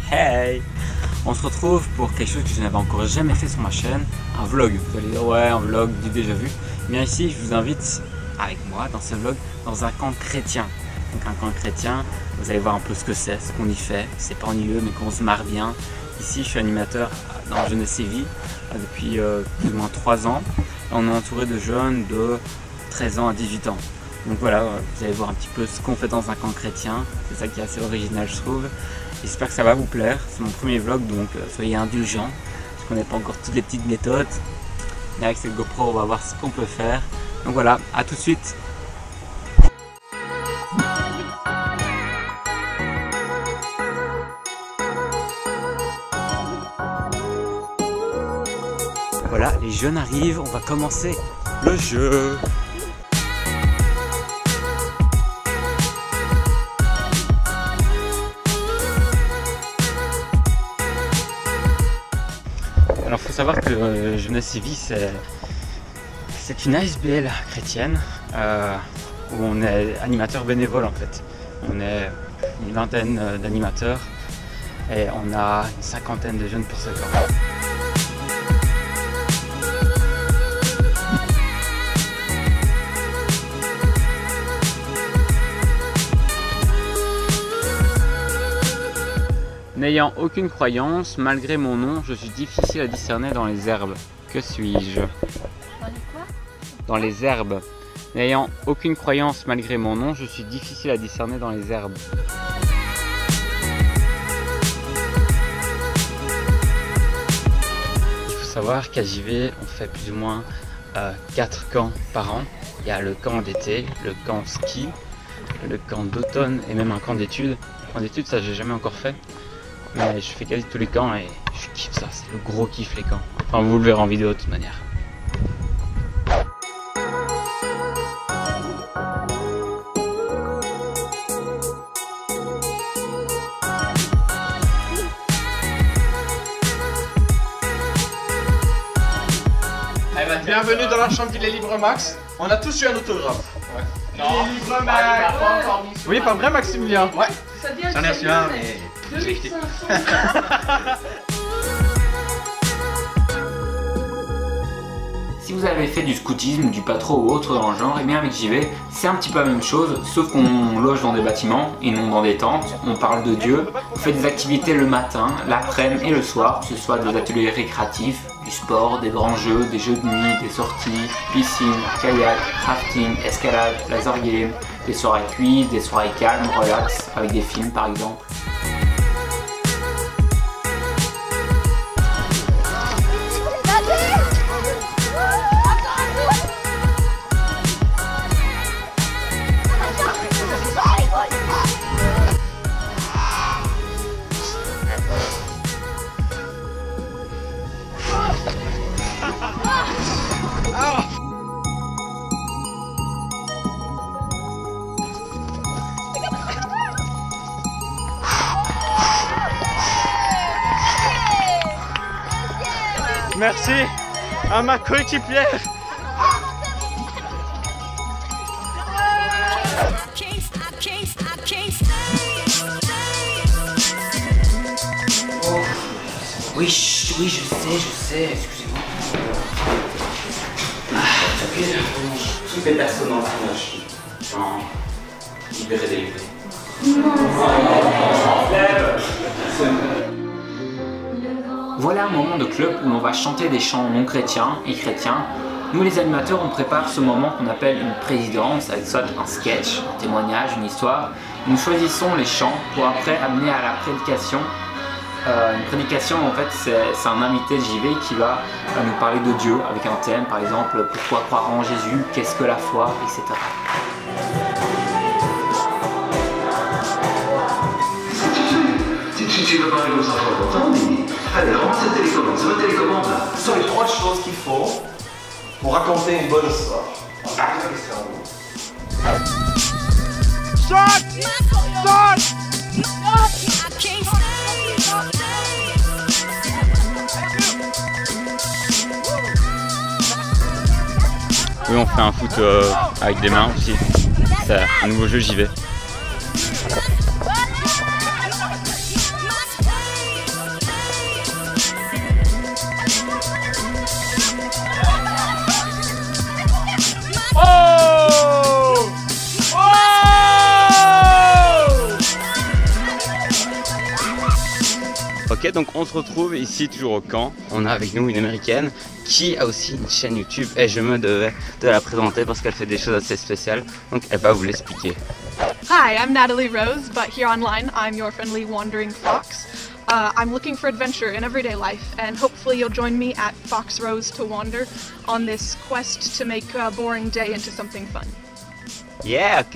Hey! On se retrouve pour quelque chose que je n'avais encore jamais fait sur ma chaîne, un vlog. Vous allez dire ouais, un vlog du déjà vu. Bien ici, je vous invite avec moi dans ce vlog dans un camp chrétien. Donc un camp chrétien, vous allez voir un peu ce que c'est, ce qu'on y fait. C'est pas ennuyeux mais qu'on se marre bien. Ici, je suis animateur dans Jeunesse et Vie depuis plus ou moins 3 ans. On est entouré de jeunes de 13 ans à 18 ans. Donc voilà, vous allez voir un petit peu ce qu'on fait dans un camp chrétien. C'est ça qui est assez original, je trouve. J'espère que ça va vous plaire. C'est mon premier vlog, donc soyez indulgents. Je ne connais pas encore toutes les petites méthodes. Mais avec cette GoPro, on va voir ce qu'on peut faire. Donc voilà, à tout de suite. Voilà, les jeunes arrivent, on va commencer le jeu. Alors, il faut savoir que Jeunesse et Vie, c'est une ASBL chrétienne où on est animateur bénévole en fait. On est une vingtaine d'animateurs et on a une cinquantaine de jeunes pour ce camp. N'ayant aucune croyance, malgré mon nom, je suis difficile à discerner dans les herbes. Que suis-je? Dans les quoi? Dans les herbes. N'ayant aucune croyance, malgré mon nom, je suis difficile à discerner dans les herbes. Il faut savoir qu'à JV, on fait plus ou moins 4 camps par an. Il y a le camp d'été, le camp ski, le camp d'automne et même un camp d'études. Le camp d'études, ça j'ai jamais encore fait. Mais je fais quasi tous les camps et je kiffe ça, c'est le gros kiff les camps. Enfin vous le verrez en vidéo de toute manière. Bienvenue dans la chambre d'Il est libre Max. On a tous eu un autographe. Ouais. Non, Il est libre Max. Oui, pas vrai Maximilien? Ouais. J'en ai reçu un, mais je l'ai jeté. Si vous avez fait du scoutisme, du patro ou autre dans le genre, et bien avec JV, c'est un petit peu la même chose, sauf qu'on loge dans des bâtiments et non dans des tentes, on parle de Dieu, on fait des activités le matin, l'après-midi et le soir, que ce soit des ateliers récréatifs, du sport, des grands jeux, des jeux de nuit, des sorties, piscine, kayak, crafting, escalade, laser game, des soirées quiz, des soirées calmes, relax, avec des films par exemple. Merci à ma coéquipière. Oui, oui, je sais, excusez-moi. Toutes les personnes dans le tournage sont libérées des libertés. Voilà un moment de club où l'on va chanter des chants non chrétiens et chrétiens. Nous les animateurs, on prépare ce moment qu'on appelle une présidence, avec soit un sketch, un témoignage, une histoire. Nous choisissons les chants pour après amener à la prédication une prédication, en fait, c'est un invité de JV qui va nous parler de Dieu avec un thème, par exemple, pourquoi croire en Jésus, qu'est-ce que la foi, etc. Si tu veux parler aux enfants longtemps, allez, rends cette télécommande, c'est ma télécommande là. Ce sont les 3 choses qu'il faut pour raconter une bonne histoire. Oui, on fait un foot avec des mains aussi. C'est un nouveau jeu, j'y vais. Ok, donc on se retrouve ici toujours au camp. On a avec nous une américaine qui a aussi une chaîne YouTube et je me devais de la présenter parce qu'elle fait des choses assez spéciales. Donc elle va vous l'expliquer. Hi, I'm Natalie Rose, but here online I'm your friendly wandering fox. I'm looking for adventure in everyday life, and hopefully you'll join me at Fox Rose to Wander on this quest to make a boring day into something fun. Yeah, ok.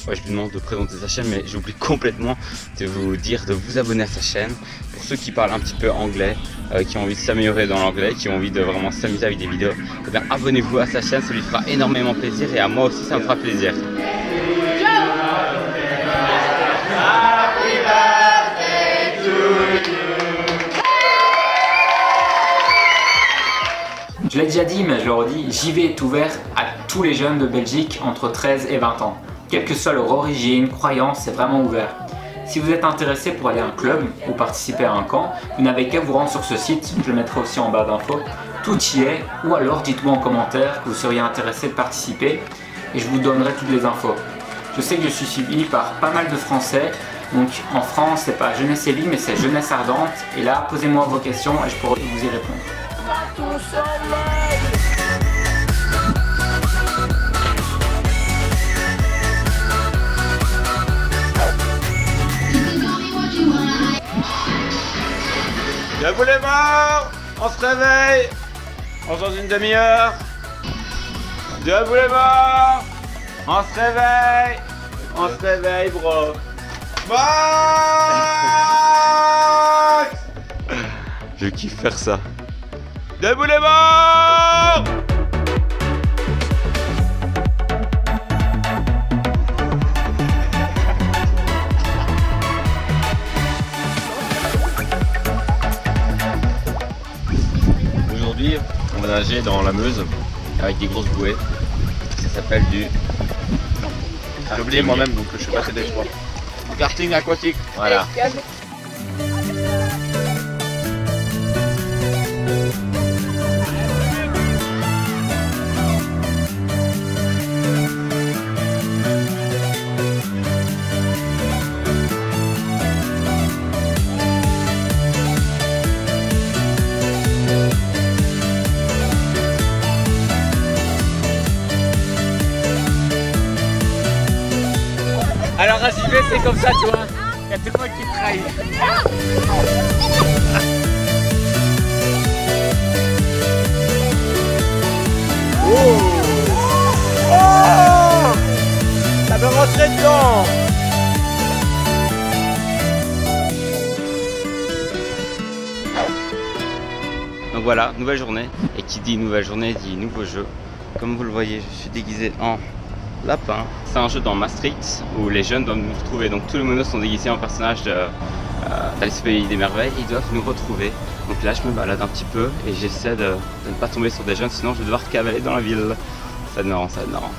Ouais, je lui demande de présenter sa chaîne, mais j'oublie complètement de vous dire de vous abonner à sa chaîne. Pour ceux qui parlent un petit peu anglais, qui ont envie de s'améliorer dans l'anglais, qui ont envie de vraiment s'amuser avec des vidéos, eh bien abonnez-vous à sa chaîne, ça lui fera énormément plaisir et à moi aussi ça me fera plaisir. Je l'ai déjà dit, mais je le redis, JV est ouvert à tous les jeunes de Belgique entre 13 et 20 ans. Quelle que soit leur origine, croyance, c'est vraiment ouvert. Si vous êtes intéressé pour aller à un club ou participer à un camp, vous n'avez qu'à vous rendre sur ce site, je le mettrai aussi en barre d'infos. Tout y est, ou alors dites-moi en commentaire que vous seriez intéressé de participer et je vous donnerai toutes les infos. Je sais que je suis suivi par pas mal de Français, donc en France c'est pas Jeunesse Élie mais c'est Jeunesse Ardente, et là posez-moi vos questions et je pourrai vous y répondre. Debout les morts, on se réveille, on change une demi-heure. Debout les morts, on se réveille, bro. Max. Je kiffe faire ça. Debout les morts. Aujourd'hui, on va nager dans la Meuse avec des grosses bouées. Ça s'appelle du... J'ai oublié moi-même, donc je sais pas t'aider, je crois. Karting aquatique. Voilà. Alors à JV c'est comme ça, tu vois, il y a tout le monde qui te trahit. Ça veut rentrer dedans. Donc voilà, nouvelle journée, et qui dit nouvelle journée dit nouveau jeu. Comme vous le voyez, je suis déguisé en lapin. C'est un jeu dans Maastricht où les jeunes doivent nous retrouver. Donc tous les monos sont déguisés en personnages d'Alice au Pays des Merveilles et ils doivent nous retrouver. Donc là je me balade un petit peu et j'essaie de ne pas tomber sur des jeunes, sinon je vais devoir cavaler dans la ville. Ça va être marrant, ça va être marrant.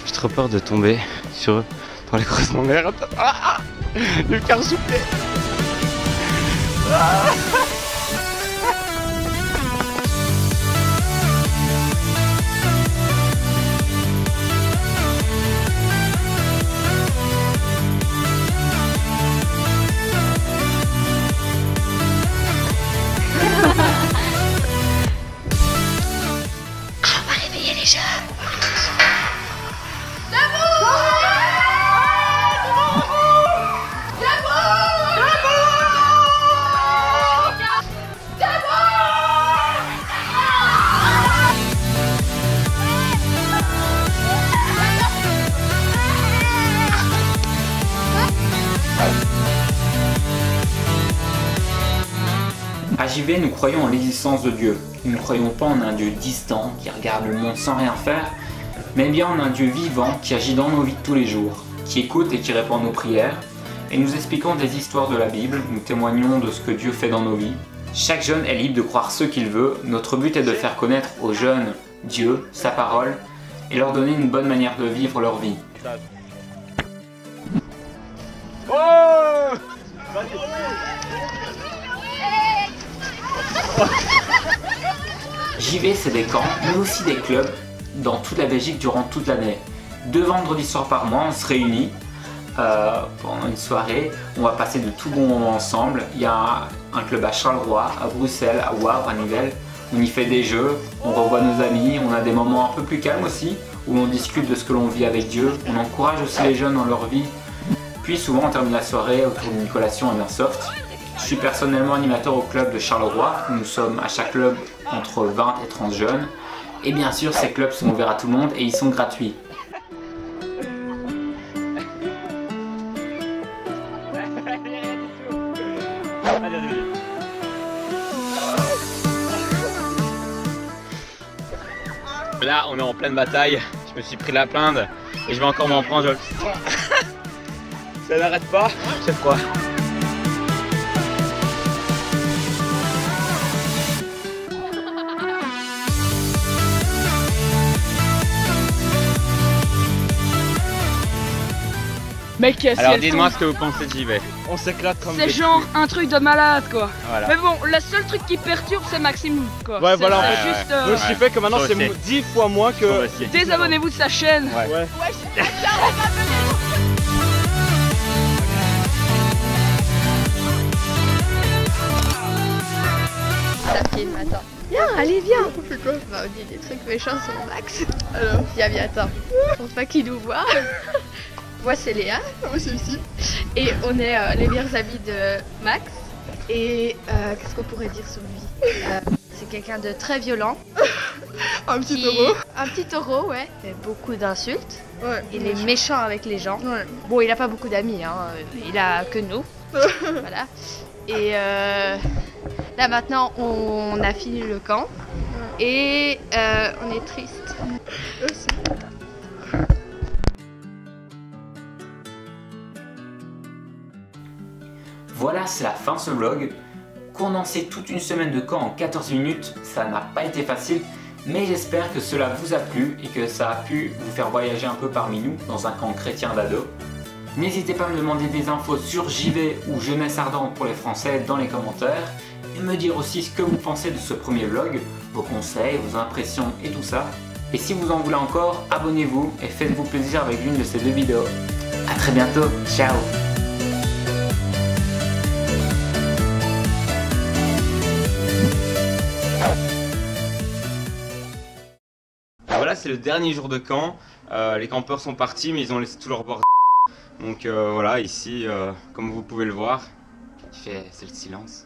J'ai trop peur de tomber sur eux dans les croisements de merde. Ah, le cœur soufflé. On va réveiller les jeunes. À JV, nous croyons en l'existence de Dieu. Nous ne croyons pas en un Dieu distant qui regarde le monde sans rien faire, mais bien en un Dieu vivant qui agit dans nos vies de tous les jours, qui écoute et qui répond à nos prières. Et nous expliquons des histoires de la Bible, nous témoignons de ce que Dieu fait dans nos vies. Chaque jeune est libre de croire ce qu'il veut. Notre but est de faire connaître aux jeunes Dieu, sa parole, et leur donner une bonne manière de vivre leur vie. JV, c'est des camps, mais aussi des clubs dans toute la Belgique durant toute l'année. 2 vendredis soirs par mois, on se réunit pendant une soirée. On va passer de tout bons moments ensemble. Il y a un club à Charleroi, à Bruxelles, à Wavre, à Nivelles. On y fait des jeux, on revoit nos amis, on a des moments un peu plus calmes aussi, où on discute de ce que l'on vit avec Dieu. On encourage aussi les jeunes dans leur vie. Puis souvent on termine la soirée autour d'une collation en airsoft. Je suis personnellement animateur au club de Charleroi. Nous sommes à chaque club entre 20 et 30 jeunes. Et bien sûr, ces clubs sont ouverts à tout le monde et ils sont gratuits. Là, on est en pleine bataille. Je me suis pris la plainte et je vais encore m'en prendre. Ça n'arrête pas. C'est froid. Mec, alors dites-moi ce que vous pensez de JV. On s'éclate comme c'est des genre un truc de malade quoi. Voilà. Mais bon, le seul truc qui perturbe c'est Maxime quoi. Ouais, voilà, en C'est fait, juste Donc, ce qui fait que maintenant c'est 10 fois moins que... désabonnez-vous de sa chaîne. Ouais. Ça filme, attends. Viens, allez, viens. On fait quoi? Bah, on dit des trucs méchants sur Max. Alors, viens, attends. Je pense pas qu'il nous voit. Moi, c'est Léa. Moi, c'est Lucie. Et on est les meilleurs amis de Max. Et qu'est-ce qu'on pourrait dire sur lui? C'est quelqu'un de très violent. Un petit taureau. Un petit taureau, ouais. Il fait beaucoup d'insultes. Ouais. Il est méchant avec les gens. Ouais. Bon, il a pas beaucoup d'amis, hein. Il a que nous. Voilà. Et là maintenant, on a fini le camp. Et on est triste. Merci. Voilà, c'est la fin de ce vlog. Condenser toute une semaine de camp en 14 minutes, ça n'a pas été facile, mais j'espère que cela vous a plu et que ça a pu vous faire voyager un peu parmi nous dans un camp chrétien d'ados. N'hésitez pas à me demander des infos sur JV ou Jeunesse Ardente pour les Français dans les commentaires et me dire aussi ce que vous pensez de ce premier vlog, vos conseils, vos impressions et tout ça. Et si vous en voulez encore, abonnez-vous et faites-vous plaisir avec l'une de ces 2 vidéos. A très bientôt, ciao! Voilà, c'est le dernier jour de camp. Les campeurs sont partis, mais ils ont laissé tout leur bord. Donc voilà, ici, comme vous pouvez le voir, c'est le silence.